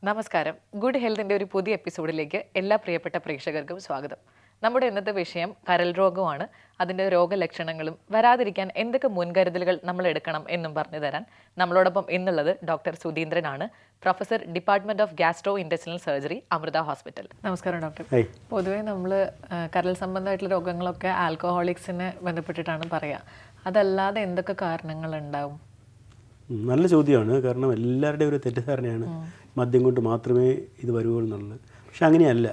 നമസ്കാരം. ഗുഡ് ഹെൽത്തിൻ്റെ ഒരു പുതിയ എപ്പിസോഡിലേക്ക് എല്ലാ പ്രിയപ്പെട്ട പ്രേക്ഷകർക്കും സ്വാഗതം. നമ്മുടെ ഇന്നത്തെ വിഷയം കരൾ രോഗമാണ്. അതിൻ്റെ രോഗലക്ഷണങ്ങളും വരാതിരിക്കാൻ എന്തൊക്കെ മുൻകരുതലുകൾ നമ്മൾ എടുക്കണം എന്നും പറഞ്ഞു തരാൻ നമ്മളോടൊപ്പം ഇന്നുള്ളത് ഡോക്ടർ സുധീന്ദ്രനാണ്, professor, department of gastrointestinal surgery, Amrita hospital. നമസ്കാരം ഡോക്ടർ. പൊതുവേ നമ്മൾ കരൾ സംബന്ധമായിട്ടുള്ള രോഗങ്ങളൊക്കെ ആൽക്കഹോളിക്സിനെ ബന്ധപ്പെട്ടിട്ടാണ് പറയുക. അതല്ലാതെ എന്തൊക്കെ കാരണങ്ങളുണ്ടാവും? നല്ല ചോദ്യമാണ്. കാരണം എല്ലാവരുടെയും ഒരു തെറ്റിദ്ധാരണയാണ് മദ്യം കൊണ്ട് മാത്രമേ ഇത് വരുള്ളൂ എന്നുള്ളത്. പക്ഷെ അങ്ങനെയല്ല.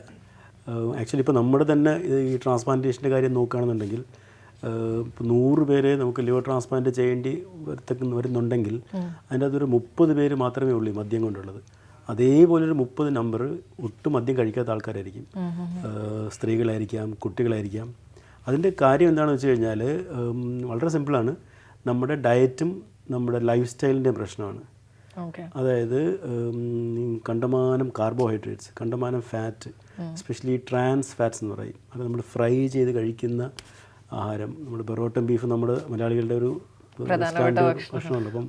ആക്ച്വലി ഇപ്പോൾ നമ്മുടെ തന്നെ ഈ ട്രാൻസ്പ്ലാന്റേഷൻ്റെ കാര്യം നോക്കുകയാണെന്നുണ്ടെങ്കിൽ ഇപ്പോൾ 100 പേരെ നമുക്ക് ലിവർ ട്രാൻസ്പ്ലാന്റ് ചെയ്യേണ്ടി വരുന്നുണ്ടെങ്കിൽ അതിൻ്റെ അതൊരു 30 പേര് മാത്രമേ ഉള്ളൂ ഈ മദ്യം കൊണ്ടുള്ളത്. അതേപോലൊരു 30 നമ്പർ ഒട്ടും മദ്യം കഴിക്കാത്ത ആൾക്കാരായിരിക്കും. സ്ത്രീകളായിരിക്കാം, കുട്ടികളായിരിക്കാം. അതിൻ്റെ കാര്യം എന്താണെന്ന് വെച്ച് കഴിഞ്ഞാൽ വളരെ സിമ്പിളാണ്. നമ്മുടെ ഡയറ്റും നമ്മുടെ ലൈഫ് സ്റ്റൈലിൻ്റെ പ്രശ്നമാണ്. അതായത് കണ്ടമാനം കാർബോഹൈഡ്രേറ്റ്സ്, കണ്ടമാനം ഫാറ്റ്, എസ്പെഷ്യലി ട്രാൻസ് ഫാറ്റ്സ് എന്ന് പറയും. അത് നമ്മൾ ഫ്രൈ ചെയ്ത് കഴിക്കുന്ന ആഹാരം, നമ്മുടെ ബെറോട്ടൻ ബീഫ് നമ്മുടെ മലയാളികളുടെ ഒരു ഭക്ഷണമുണ്ട്. അപ്പം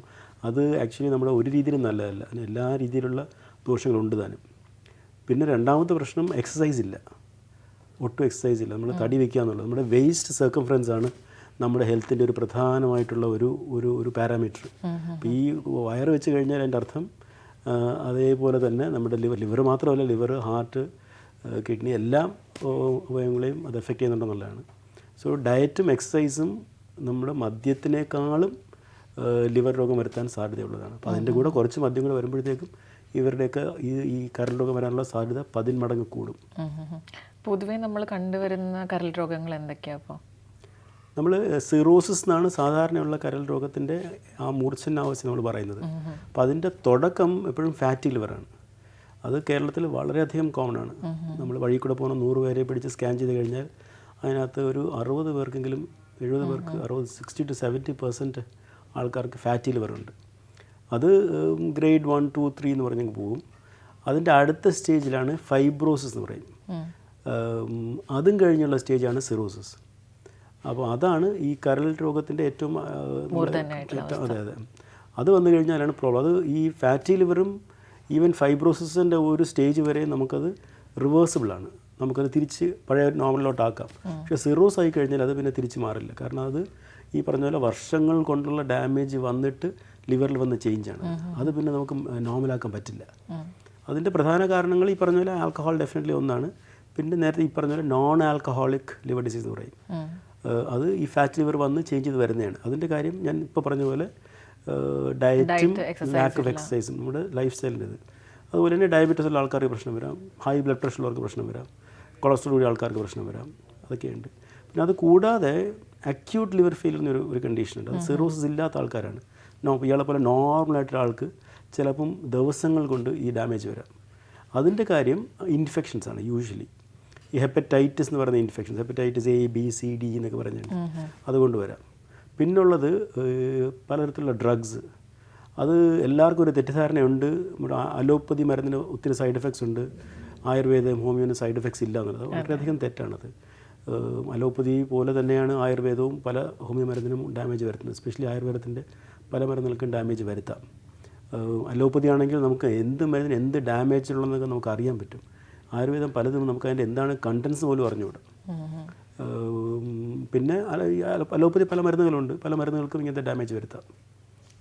അത് ആക്ച്വലി നമ്മുടെ ഒരു രീതിയിലും നല്ലതല്ല. അതിന് എല്ലാ രീതിയിലുള്ള ദോഷങ്ങളുണ്ട് താനും. പിന്നെ രണ്ടാമത്തെ പ്രശ്നം എക്സസൈസ് ഇല്ല, ഒട്ടും എക്സസൈസ് ഇല്ല. നമ്മൾ തടി വയ്ക്കുക എന്നുള്ളത്. നമ്മുടെ വേസ്റ്റ് സർക്കംഫറൻസ് ആണ് നമ്മുടെ ഹെൽത്തിൻ്റെ ഒരു പ്രധാനമായിട്ടുള്ള ഒരു പാരാമീറ്റർ. അപ്പോൾ ഈ വയറ് വെച്ച് കഴിഞ്ഞാൽ അതിൻ്റെ അർത്ഥം അതേപോലെ തന്നെ നമ്മുടെ ലിവർ മാത്രമല്ല, ലിവർ, ഹാർട്ട്, കിഡ്നി എല്ലാം അവയവങ്ങളെയും അത് എഫക്റ്റ് ചെയ്യുന്നുണ്ടെന്നുള്ളതാണ്. സോ ഡയറ്റും എക്സസൈസും നമ്മുടെ മദ്യത്തിനേക്കാളും ലിവർ രോഗം വരുത്താൻ സാധ്യതയുള്ളതാണ്. അപ്പോൾ അതിൻ്റെ കൂടെ കുറച്ച് മദ്യം കൂടെ വരുമ്പോഴത്തേക്കും ഇവരുടെയൊക്കെ ഈ കരൾ രോഗം വരാനുള്ള സാധ്യത 10 മടങ്ങ് കൂടും. പൊതുവേ നമ്മൾ കണ്ടുവരുന്ന കരൾ രോഗങ്ങൾ എന്തൊക്കെയാണ്? അപ്പോൾ നമ്മൾ സിറോസിസ് എന്നാണ് സാധാരണയുള്ള കരൾ രോഗത്തിൻ്റെ ആ മൂർച്ഛനാവസ്ഥ നമ്മൾ പറയുന്നത്. അപ്പോൾ അതിൻ്റെ തുടക്കം എപ്പോഴും ഫാറ്റി ലിവറാണ്. അത് കേരളത്തിൽ വളരെയധികം കോമൺ ആണ്. നമ്മൾ വഴി കൂടെ പോകുന്ന 100 പേരെ പിടിച്ച് സ്കാൻ ചെയ്ത് കഴിഞ്ഞാൽ അതിനകത്ത് ഒരു 60 പേർക്കെങ്കിലും 70 പേർക്ക് 60 to 70% ആൾക്കാർക്ക് ഫാറ്റി ലിവറുണ്ട്. അത് ഗ്രേഡ് 1, 2, 3 എന്ന് പറഞ്ഞ് പോകും. അതിൻ്റെ അടുത്ത സ്റ്റേജിലാണ് ഫൈബ്രോസിസ് എന്ന് പറയും. അതും കഴിഞ്ഞുള്ള സ്റ്റേജാണ് സിറോസിസ്. അപ്പോൾ അതാണ് ഈ കരൾ രോഗത്തിൻ്റെ ഏറ്റവും അതെ. അത് വന്നു കഴിഞ്ഞാലാണ് പ്രോബ്ലം. അത് ഈ ഫാറ്റി ലിവറും ഈവൻ ഫൈബ്രോസിസിൻ്റെ ഒരു സ്റ്റേജ് വരെ നമുക്കത് റിവേഴ്സിബിളാണ്. നമുക്കത് തിരിച്ച് പഴയ നോർമലിലോട്ടാക്കാം. പക്ഷേ സിറോസ് ആയി കഴിഞ്ഞാൽ അത് പിന്നെ തിരിച്ച് മാറില്ല. കാരണം അത് ഈ പറഞ്ഞ പോലെ വർഷങ്ങൾ കൊണ്ടുള്ള ഡാമേജ് വന്നിട്ട് ലിവറിൽ വന്ന ചേഞ്ചാണ്. അത് പിന്നെ നമുക്ക് നോർമലാക്കാൻ പറ്റില്ല. അതിൻ്റെ പ്രധാന കാരണങ്ങൾ ഈ പറഞ്ഞ പോലെ ആൽക്കഹോൾ ഡെഫിനറ്റ്ലി ഒന്നാണ്. പിന്നെ നേരത്തെ ഈ പറഞ്ഞ പോലെ നോൺ ആൽക്കഹോളിക് ലിവർ ഡിസീസ് എന്ന് പറയും. അത് ഈ ഫാറ്റ് ലിവർ വന്ന് ചേഞ്ച് ചെയ്ത് വരുന്നതാണ്. അതിൻ്റെ കാര്യം ഞാൻ ഇപ്പോൾ പറഞ്ഞ പോലെ ഡയറ്റും ലാക്ക് ഓഫ് എക്സസൈസും നമ്മുടെ ലൈഫ് സ്റ്റൈലിൻ്റെത്. അതുപോലെ തന്നെ ഡയബറ്റീസ് ഉള്ള ആൾക്കാർക്ക് പ്രശ്നം വരാം, ഹൈ ബ്ലഡ് പ്രഷർ ഉള്ളവർക്ക് പ്രശ്നം വരാം, കൊളസ്ട്രോൾ ഉള്ള ആൾക്കാർക്ക് പ്രശ്നം വരാം. അതൊക്കെയുണ്ട്. പിന്നെ അത് കൂടാതെ അക്യൂട്ട് ലിവർ ഫെയിലിയർ എന്നൊരു കണ്ടീഷനുണ്ട്. അത് സിറോസിസ് ഇല്ലാത്ത ആൾക്കാരാണ്. ഇയാളെ പോലെ നോർമലായിട്ടുള്ള ആൾക്ക് ചിലപ്പം ദിവസങ്ങൾ കൊണ്ട് ഈ ഡാമേജ് വരാം. അതിൻ്റെ കാര്യം ഇൻഫെക്ഷൻസ് ആണ് യൂഷ്വലി. ഈ ഹെപ്പറ്റൈറ്റിസ് എന്ന് പറയുന്ന infections, hepatitis A, B, C, D എന്നൊക്കെ പറഞ്ഞിട്ടുണ്ട്. അതുകൊണ്ട് വരാം. പിന്നുള്ളത് പലതരത്തിലുള്ള ഡ്രഗ്സ്. അത് എല്ലാവർക്കും ഒരു തെറ്റിദ്ധാരണയുണ്ട്. നമ്മുടെ അലോപ്പതി മരുന്നിന് ഒത്തിരി സൈഡ് എഫക്ട്സ് ഉണ്ട്, ആയുർവേദം, ഹോമിയോന് സൈഡ് എഫക്ട്സ് ഇല്ല എന്നുള്ളത് വളരെയധികം തെറ്റാണത്. അലോപ്പതി പോലെ തന്നെയാണ് ആയുർവേദവും പല ഹോമിയോ മരുന്നിനും ഡാമേജ് വരുത്തുന്നത്. എസ്പെഷ്യലി ആയുർവേദത്തിൻ്റെ പല മരുന്നുകൾക്കും ഡാമേജ് വരുത്താം. അലോപ്പതി ആണെങ്കിൽ നമുക്ക് എന്ത് മരുന്നിന് എന്ത് ഡാമേജ് ഉള്ളതെന്നൊക്കെ നമുക്ക് അറിയാൻ പറ്റും. ആയുർവേദം പലതും നമുക്ക് അതിൻ്റെ എന്താണ് കണ്ടൻസ് പോലും അറിഞ്ഞുകൂടാ. പിന്നെ അലോപ്പതി പല മരുന്നുകളുണ്ട്, പല മരുന്നുകൾക്കും ഇങ്ങനത്തെ ഡാമേജ് വരുത്താം.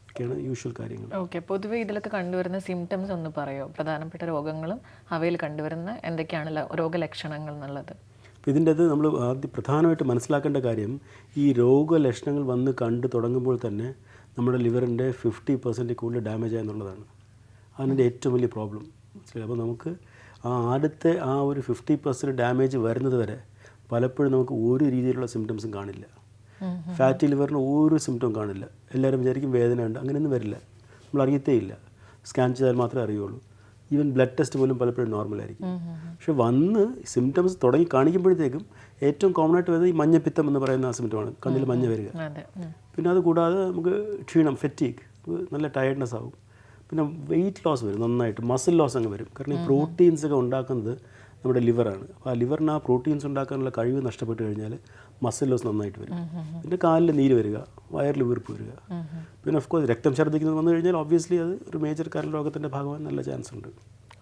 ഒക്കെയാണ് യൂഷ്വൽ കാര്യങ്ങൾ. ഓക്കെ. പൊതുവെ ഇതിലൊക്കെ കണ്ടുവരുന്ന സിംറ്റംസ് ഒന്ന് പറയുമോ? പ്രധാനപ്പെട്ട രോഗങ്ങളും അവയിൽ കണ്ടുവരുന്ന എന്തൊക്കെയാണ് രോഗലക്ഷണങ്ങൾ എന്നുള്ളത്? അപ്പോൾ ഇതിൻ്റെ അത് നമ്മൾ ആദ്യം പ്രധാനമായിട്ട് മനസ്സിലാക്കേണ്ട കാര്യം, ഈ രോഗലക്ഷണങ്ങൾ വന്ന് കണ്ടു തുടങ്ങുമ്പോൾ തന്നെ നമ്മുടെ ലിവറിൻ്റെ 50% കൂടുതൽ ഡാമേജ് ആയെന്നുള്ളതാണ്. അതിൻ്റെ ഏറ്റവും വലിയ പ്രോബ്ലം. അപ്പോൾ നമുക്ക് ആദ്യത്തെ ഒരു 50% ഡാമേജ് വരുന്നത് വരെ പലപ്പോഴും നമുക്ക് ഒരു രീതിയിലുള്ള സിംറ്റംസും കാണില്ല. ഫാറ്റി ലിവറിന് ഒരു സിംറ്റവും കാണില്ല. എല്ലാവരും വിചാരിക്കും വേദന ഉണ്ട്, അങ്ങനെയൊന്നും വരില്ല. നമ്മൾ അറിയത്തേ ഇല്ല. സ്കാൻ ചെയ്താൽ മാത്രമേ അറിയുള്ളൂ. ഈവൻ ബ്ലഡ് ടെസ്റ്റ് പോലും പലപ്പോഴും നോർമലായിരിക്കും. പക്ഷെ വന്ന് സിംറ്റംസ് തുടങ്ങി കാണിക്കുമ്പോഴത്തേക്കും ഏറ്റവും കോമൺ ആയിട്ട് വരുന്നത് ഈ മഞ്ഞപ്പിത്തം എന്ന് പറയുന്ന ആ സിംറ്റമാണ്. കണ്ണിൽ മഞ്ഞ വരിക. പിന്നെ അത് കൂടാതെ നമുക്ക് ക്ഷീണം, ഫെറ്റീഗ്, നല്ല ടയർഡ്നെസ് ആവും. പിന്നെ വെയിറ്റ് ലോസ് വരും, നന്നായിട്ട് മസിൽ ലോസ് അങ്ങ് വരും. കാരണം ഈ പ്രോട്ടീൻസൊക്കെ ഉണ്ടാക്കുന്നത് നമ്മുടെ ലിവറാണ്. അപ്പോൾ ആ ലിവറിന് ആ പ്രോട്ടീൻസ് ഉണ്ടാക്കാനുള്ള കഴിവ് നഷ്ടപ്പെട്ട് കഴിഞ്ഞാൽ മസിൽ ലോസ് നന്നായിട്ട് വരും. പിന്നെ കാലിൽ നീര് വരിക, വയറിൽ വീർപ്പ് വരിക. പിന്നെ ഓഫ് കോഴ്സ് രക്തം ഛർദ്ദിക്കുന്നത് വന്നു കഴിഞ്ഞാൽ ഒബ്വിയസ്ലി അത് ഒരു മേജർ കരൾ രോഗത്തിൻ്റെ ഭാഗമാകാൻ നല്ല ചാൻസ് ഉണ്ട്.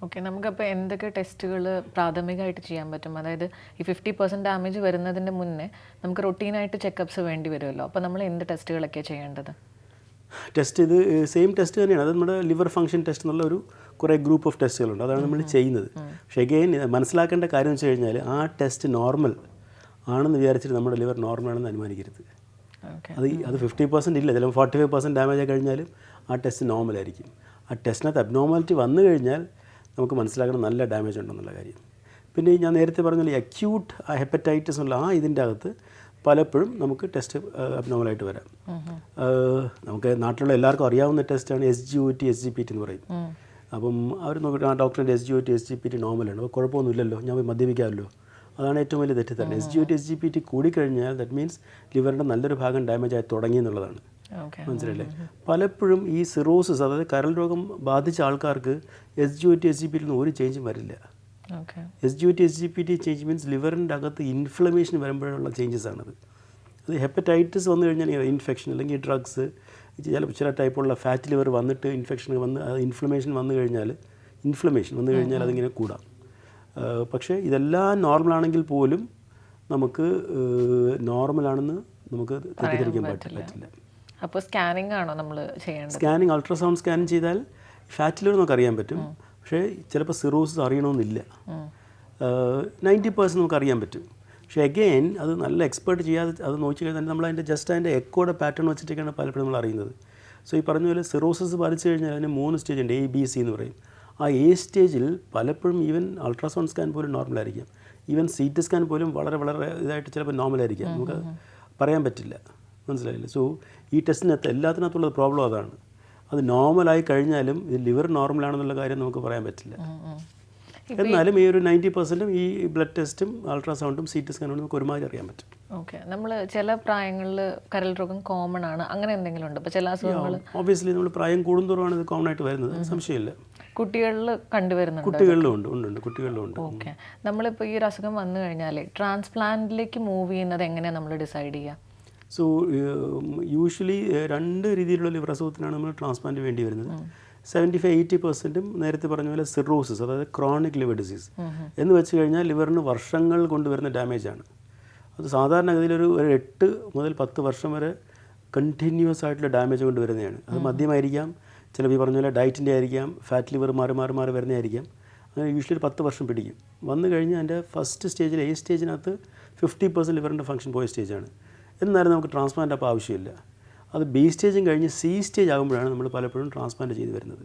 ഓക്കെ, നമുക്കപ്പോൾ എന്തൊക്കെ ടെസ്റ്റുകൾ പ്രാഥമികമായിട്ട് ചെയ്യാൻ പറ്റും? അതായത് ഈ 50% ഡാമേജ് വരുന്നതിൻ്റെ മുന്നേ നമുക്ക് റൊട്ടീനായിട്ട് ചെക്കപ്സ് വേണ്ടി വരുമല്ലോ, അപ്പോൾ നമ്മൾ എന്ത് ടെസ്റ്റുകളൊക്കെയാണ് ചെയ്യേണ്ടത്? ടെസ്റ്റ് ഇത് സെയിം ടെസ്റ്റ് തന്നെയാണ്. അത് നമ്മുടെ ലിവർ ഫംഗ്ഷൻ ടെസ്റ്റ് എന്നുള്ള ഒരു കുറേ ഗ്രൂപ്പ് ഓഫ് ടെസ്റ്റുകളുണ്ട്. അതാണ് നമ്മൾ ചെയ്യുന്നത്. പക്ഷേ എഗെയിൻ മനസ്സിലാക്കേണ്ട കാര്യം എന്ന് വെച്ച് കഴിഞ്ഞാൽ ആ ടെസ്റ്റ് നോർമൽ ആണെന്ന് വിചാരിച്ചിട്ട് നമ്മുടെ ലിവർ നോർമൽ ആണെന്ന് അനുമാനിക്കരുത്. അത് 50% ഇല്ല, ചിലപ്പോൾ 45% ഡാമേജ് കഴിഞ്ഞാലും ആ ടെസ്റ്റ് നോർമലായിരിക്കും. ആ ടെസ്റ്റിനകത്ത് അബ്നോർമാലിറ്റി വന്നു കഴിഞ്ഞാൽ നമുക്ക് മനസ്സിലാക്കണം നല്ല ഡാമേജ് ഉണ്ടെന്നുള്ള കാര്യം. പിന്നെ ഞാൻ നേരത്തെ പറഞ്ഞ അക്യൂട്ട് ഹെപ്പറ്റൈറ്റിസ് എന്നുള്ള ഇതിൻ്റെ അകത്ത് പലപ്പോഴും നമുക്ക് ടെസ്റ്റ് അബ്നോർമലായിട്ട് വരാം. നമുക്ക് നാട്ടിലുള്ള എല്ലാവർക്കും അറിയാവുന്ന ടെസ്റ്റാണ് SGOT SGPT എന്ന് പറയും. അപ്പം അവർ നോക്കിയിട്ട് ഡോക്ടറിൻ്റെ SGOT SGPT നോർമലാണ്, അപ്പോൾ കുഴപ്പമൊന്നുമില്ലല്ലോ, ഞാൻ പോയി മദ്യപിക്കാമല്ലോ. അതാണ് ഏറ്റവും വലിയ തെറ്റിദ്ധാരണ. SGOT SGPT കൂടിക്കഴിഞ്ഞാൽ ദാറ്റ് മീൻസ് ലിവറിൻ്റെ നല്ലൊരു ഭാഗം ഡാമേജ് ആയി തുടങ്ങി എന്നുള്ളതാണ്. മനസ്സിലല്ലേ? പലപ്പോഴും ഈ സിറോസിസ്, അതായത് കരൾ രോഗം ബാധിച്ച ആൾക്കാർക്ക് SGOT SGPT ഒരു ചേഞ്ചും വരില്ല. SGOT SGPT ചേഞ്ച് മീൻസ് ലിവറിൻ്റെ അകത്ത് ഇൻഫ്ലമേഷൻ വരുമ്പോഴുള്ള ചേഞ്ചസ് ആണത്. അത് ഹെപ്പറ്റൈറ്റിസ് വന്നു കഴിഞ്ഞാൽ ഇൻഫെക്ഷൻ അല്ലെങ്കിൽ ഡ്രഗ്സ്, ചില ടൈപ്പുള്ള ഫാറ്റ് ലിവർ വന്നിട്ട് ഇൻഫെക്ഷൻ വന്ന് ഇൻഫ്ലമേഷൻ വന്നു കഴിഞ്ഞാൽ അതിങ്ങനെ കൂടാം. പക്ഷേ ഇതെല്ലാം നോർമലാണെങ്കിൽ പോലും നമുക്ക് നോർമലാണെന്ന് നമുക്ക് തെറ്റിദ്ധരിക്കാൻ പറ്റില്ല. അപ്പോൾ സ്കാനിങ് ആണോ നമ്മൾ ചെയ്യേണ്ടത്? സ്കാനിങ്, അൾട്രാസൗണ്ട് സ്കാൻ ചെയ്താൽ ഫാറ്റ് ലിവർ നമുക്ക് അറിയാൻ പറ്റും. പക്ഷേ ചിലപ്പോൾ സിറോസിസ് അറിയണമെന്നില്ല. 90% നമുക്ക് അറിയാൻ പറ്റും. പക്ഷേ അഗെയിൻ അത് നല്ല എക്സ്പേർട്ട് ചെയ്യാതെ അത് നോക്കി കഴിഞ്ഞാൽ നമ്മൾ അതിൻ്റെ എക്കോയുടെ പാറ്റേൺ വെച്ചിട്ടൊക്കെയാണ് പലപ്പോഴും നമ്മൾ അറിയുന്നത്. സോ ഈ പറഞ്ഞ പോലെ സിറോസിസ് ബാധിച്ചു കഴിഞ്ഞാൽ അതിന് 3 സ്റ്റേജ് ഉണ്ട്, ABC എന്ന് പറയും. ആ സ്റ്റേജിൽ പലപ്പോഴും ഈവൻ അൾട്രാസൗണ്ട് സ്കാൻ പോലും നോർമലായിരിക്കാം, ഈവൻ CT സ്കാൻ പോലും വളരെ ഇതായിട്ട് ചിലപ്പോൾ നോർമലായിരിക്കാം, നമുക്ക് പറയാൻ പറ്റില്ല. മനസ്സിലായില്ലേ? സോ ഈ ടെസ്റ്റിനകത്ത് എല്ലാത്തിനകത്തുള്ള പ്രോബ്ലം അതാണ്. അത് നോർമലായി കഴിഞ്ഞാലും ഇത് ലിവർ നോർമലാണെന്നുള്ള കാര്യം നമുക്ക് പറയാൻ പറ്റില്ല. എന്നാലും ഈ ഒരു 90% ഈ ബ്ലഡ് ടെസ്റ്റും അൾട്രാസൗണ്ടും CT സ്കാനും നമുക്ക് ഒരുമാതിരി അറിയാൻ പറ്റും. ഓക്കെ, നമ്മൾ ചില പ്രായങ്ങളിൽ കരൾ രോഗം കോമൺ ആണ്, അങ്ങനെ എന്തെങ്കിലും ഉണ്ട്? ഇപ്പോൾ ചില അസുഖങ്ങൾ ഓബിയസ്ലി നമ്മൾ പ്രായം കൂടുന്തോറുമാണ് ഇത് കോമൺ ആയിട്ട് വരുന്നത്, സംശയമില്ല. കുട്ടികളിൽ കണ്ടുവരുന്നുണ്ട്? കുട്ടികളിലും ഉണ്ട്. കുട്ടികളിലും ഉണ്ട്. ഓക്കെ, നമ്മളിപ്പോൾ ഈ ഒരു അസുഖം വന്നു കഴിഞ്ഞാൽ ട്രാൻസ്പ്ലാന്റിലേക്ക് മൂവ് ചെയ്യുന്നത് എങ്ങനെയാണ് നമ്മൾ ഡിസൈഡ് ചെയ്യുക? സോ യൂഷ്വലി 2 രീതിയിലുള്ള ലിവർ അസുഖത്തിനാണ് നമ്മൾ ട്രാൻസ്പ്ലാന്റ് വേണ്ടി വരുന്നത്. 75-80% നേരത്തെ പറഞ്ഞ പോലെ സിറോസിസ്, അതായത് ക്രോണിക് ലിവർ ഡിസീസ് എന്ന് വെച്ച് കഴിഞ്ഞാൽ ലിവറിന് വർഷങ്ങൾ കൊണ്ടുവരുന്ന ഡാമേജാണ്. അത് സാധാരണഗതിയിൽ ഒരു 8 മുതൽ 10 വർഷം വരെ കണ്ടിന്യൂസ് ആയിട്ടുള്ള ഡാമേജ് കൊണ്ട് വരുന്നതാണ്. അത് മദ്യമായിരിക്കാം, ചിലപ്പോൾ ഈ പറഞ്ഞ പോലെ ഡയറ്റിൻ്റെ ആയിരിക്കാം, ഫാറ്റ് ലിവർ മാറി വരുന്നതായിരിക്കാം. അങ്ങനെ യൂഷ്വലി 10 വർഷം പിടിക്കും. വന്നു കഴിഞ്ഞാൽ അതിൻ്റെ ഫസ്റ്റ് സ്റ്റേജിൽ സ്റ്റേജിനകത്ത് 50% ലിവറിൻ്റെ ഫംഗ്ഷൻ പോയ സ്റ്റേജാണ്. എന്നാലും നമുക്ക് ട്രാൻസ്പ്ലാന്റ് അപ്പോൾ ആവശ്യമില്ല. അത് B സ്റ്റേജും കഴിഞ്ഞ് C സ്റ്റേജ് ആകുമ്പോഴാണ് നമ്മൾ പലപ്പോഴും ട്രാൻസ്പ്ലാന്റ് ചെയ്ത് വരുന്നത്.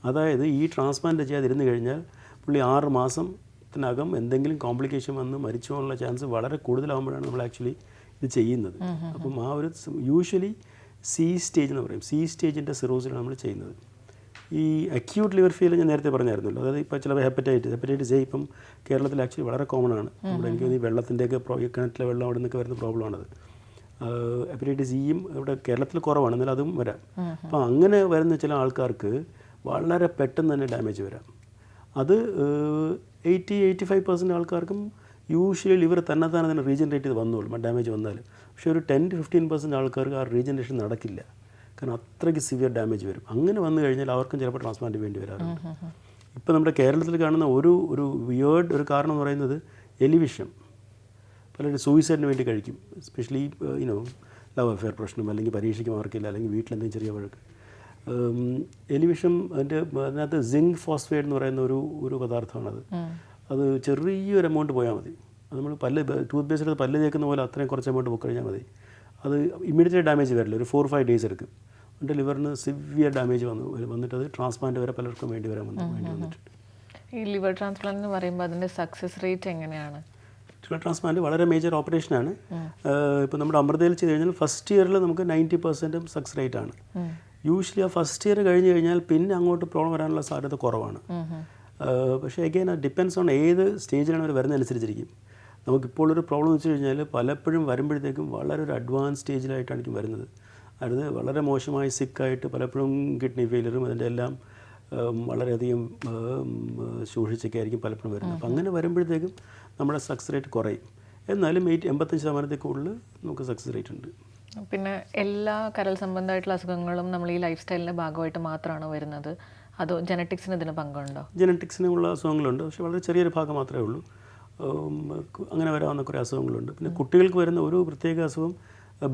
അതായത് ഈ ട്രാൻസ്പ്ലാന്റ് ചെയ്യാതിരുന്നു കഴിഞ്ഞാൽ പുള്ളി 6 മാസത്തിനകം എന്തെങ്കിലും കോംപ്ലിക്കേഷൻ വന്ന് മരിച്ചു പോകാനുള്ള ചാൻസ് വളരെ കൂടുതലാകുമ്പോഴാണ് നമ്മൾ ആക്ച്വലി ഇത് ചെയ്യുന്നത്. അപ്പം ആ ഒരു യൂഷ്വലി C സ്റ്റേജ് എന്ന് പറയും, C സ്റ്റേജിൻ്റെ സിറോസിലാണ് നമ്മൾ ചെയ്യുന്നത്. ഈ അക്യൂട്ട് ലിവർ ഫെയിലിയർ ഞാൻ നേരത്തെ പറഞ്ഞായിരുന്നല്ലോ, അതായത് ഇപ്പോൾ ചില ഹെപ്പറ്റൈറ്റിസ് A ഇപ്പം കേരളത്തിൽ ആക്ച്വലി വളരെ കോമൺ ആണ്. നമ്മുടെ എനിക്ക് ഈ വെള്ളത്തിൻ്റെയൊക്കെ കിണറ്റിലെ വെള്ളം അവിടെ നിന്നൊക്കെ വരുന്ന പ്രോബ്ലമാണത്. ഹെപ്പറ്റൈറ്റിസ് Eയും ഇവിടെ കേരളത്തിൽ കുറവാണ്, എന്നാലും അതും വരാം. അപ്പോൾ അങ്ങനെ വരുന്ന ചില ആൾക്കാർക്ക് വളരെ പെട്ടെന്ന് തന്നെ ഡാമേജ് വരാം. അത് 80-85% ആൾക്കാർക്കും യൂഷ്വലി ലിവർ തന്നെ റീജനറേറ്റ് ചെയ്ത് വന്നോളും ഡാമേജ് വന്നാൽ. പക്ഷേ ഒരു 10-15% ആൾക്കാർക്ക് ആ റീജനറേഷൻ നടക്കില്ല, കാരണം അത്രയ്ക്ക് സിവിയർ ഡാമേജ് വരും. അങ്ങനെ വന്നു കഴിഞ്ഞാൽ അവർക്കും ചിലപ്പോൾ ട്രാൻസ്പ്ലാന്റ് വേണ്ടി വരാറുണ്ട്. ഇപ്പോൾ നമ്മുടെ കേരളത്തിൽ കാണുന്ന ഒരു വിയേർഡ് ഒരു കാരണം എന്ന് പറയുന്നത് എലിവിഷം. പലരും സൂയിസൈഡിന് വേണ്ടി കഴിക്കും, എസ്പെഷ്യലി ലവ് അഫെയർ പ്രശ്നം, അല്ലെങ്കിൽ പരീക്ഷയ്ക്ക് മാർക്കില്ല, അല്ലെങ്കിൽ വീട്ടിലെന്തെങ്കിലും ചെറിയ വഴക്ക്. എലിവിഷം അതിനകത്ത് സിങ്ക് ഫോസ്ഫേറ്റ് എന്ന് പറയുന്ന ഒരു പദാർത്ഥമാണത്. അത് ചെറിയൊരു എമൗണ്ട് പോയാൽ മതി. അത് നമ്മൾ ടൂത്ത് പേസ്റ്റ് എടുത്ത് പല്ല് തേക്കുന്ന പോലെ അത്രയും കുറച്ച് എമൗണ്ട് പോയി കഴിഞ്ഞാൽ മതി. അത് ഇമ്മീഡിയറ്റ് ഡാമേജ് വരില്ല, ഒരു 4-5 ഡേയ്സ് എടുക്കും. എൻ്റെ ലിവറിന് സിവിയർ ഡാമേജ് വന്നിട്ട് അത് ട്രാൻസ്പ്ലാന്റ് വരെ പലർക്കും വേണ്ടി വന്നിട്ടുണ്ട്. ഈ ലിവർ ട്രാൻസ്പ്ലാന്റ് എന്ന് പറയുമ്പോൾ അതിൻ്റെ സക്സസ് റേറ്റ് എങ്ങനെയാണ്? ലിവർ ട്രാൻസ്പ്ലാന്റ് വളരെ മേജർ ഓപ്പറേഷനാണ്. ഇപ്പോൾ നമ്മുടെ അമൃതയിൽ ചെയ്ത് കഴിഞ്ഞാൽ ഫസ്റ്റ് ഇയറിൽ നമുക്ക് 90% സക്സസ് റേറ്റ് ആണ്. യൂഷ്വലി ആ ഫസ്റ്റ് ഇയർ കഴിഞ്ഞ് കഴിഞ്ഞാൽ പിന്നെ അങ്ങോട്ട് പ്രോബ്ലം വരാനുള്ള സാധ്യത കുറവാണ്. പക്ഷേ അഗെയിൻ അത് ഡിപ്പെൻസ് ഓൺ ഏത് സ്റ്റേജിലാണ് അവർ വരുന്നതനുസരിച്ചിരിക്കും. നമുക്കിപ്പോൾ ഒരു പ്രോബ്ലം എന്ന് വെച്ച് കഴിഞ്ഞാൽ പലപ്പോഴും വരുമ്പോഴത്തേക്കും വളരെ ഒരു അഡ്വാൻസ് സ്റ്റേജിലായിട്ടായിരിക്കും വരുന്നത്. അതായത് വളരെ മോശമായി സിക്കായിട്ട് പലപ്പോഴും കിഡ്നി ഫെയിലറും അതിൻ്റെ എല്ലാം വളരെയധികം സൂക്ഷിച്ചൊക്കെ ആയിരിക്കും പലപ്പോഴും വരുന്നത്. അപ്പം അങ്ങനെ വരുമ്പോഴത്തേക്കും നമ്മുടെ സക്സസ് റേറ്റ് കുറയും. എന്നാലും 85% കൂടുതൽ നമുക്ക് സക്സസ് റേറ്റ് ഉണ്ട്. പിന്നെ എല്ലാ കരൾ സംബന്ധമായിട്ടുള്ള അസുഖങ്ങളും നമ്മൾ ഈ ലൈഫ് സ്റ്റൈലിൻ്റെ ഭാഗമായിട്ട് മാത്രമാണ് വരുന്നത്, അതോ ജനറ്റിക്സിന് ഇതിന് പങ്കുണ്ടോ? ജനറ്റിക്സിനുള്ള അസുഖങ്ങളുണ്ട്, പക്ഷേ വളരെ ചെറിയൊരു ഭാഗം മാത്രമേ ഉള്ളൂ. അങ്ങനെ വരാവുന്ന കുറേ അസുഖങ്ങളുണ്ട്. പിന്നെ കുട്ടികൾക്ക് വരുന്ന ഒരു പ്രത്യേക അസുഖം